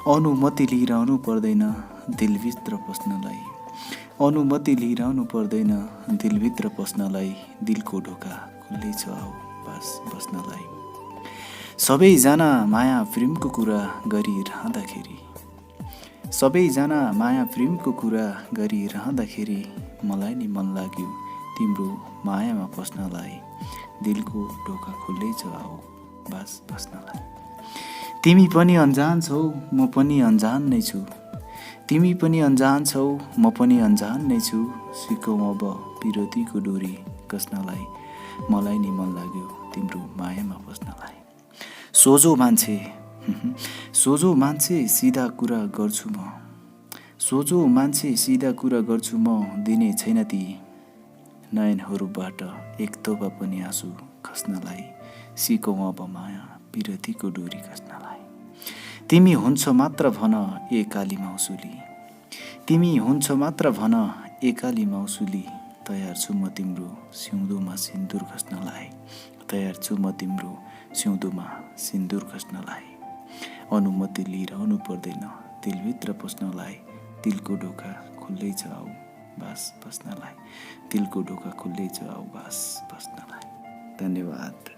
अनुमति लिइरहनु पर्दैन दिलभित्र पस्नलाई, अनुमति लिइरहनु पर्दैन दिलभित्र पस्नलाई, दिलको ढोका खुल्लै छ आऊ बस बस्नलाई। सबैजना माया प्रेमको कुरा गरिरहँदाखेरि, सबैजना माया प्रेमको कुरा गरिरहँदाखेरि मलाई नि मन लाग्यो तिम्रो मायामा पस्नलाई, दिलको ढोका खुल्लै छ आऊ बस बस्नलाई। तिमी पनि अनजान छौ म पनि अनजान नै छु, तिमी पनि अनजान छौ म पनि अनजान नै छु, सिकौँ अब विरोधीको डोरी कस्नलाई, मलाई नि मन लाग्यो तिम्रो मायामा पस्नलाई। सोझो मान्छे सोझो मान्छे सिधा कुरा गर्छु म, सोझो मान्छे सिधा कुरा गर्छु म, दिने छैन ती नयनहरूबाट एक तोपा पनि आँसु खस्नलाई, सिकौँ अब माया विरतीको डोरी कस्नलाई। तिमी हुन्छ मात्र भन ए काली मौसुली, तिमी हुन्छ मात्र भन ए काली मौसुली, तयार छु म तिम्रो सिउँदोमा सिन्दुर खस्नलाई, तयार छु म तिम्रो सिउँदोमा सिन्दुर खस्नलाई। अनुमति लिइरहनु पर्दैन दिलभित्र पस्नलाई, दिलको ढोका खुल्लै छ आऊ बस बस्नलाई, दिलको ढोका खुल्लै छ आऊ बस बस्नलाई। धन्यवाद।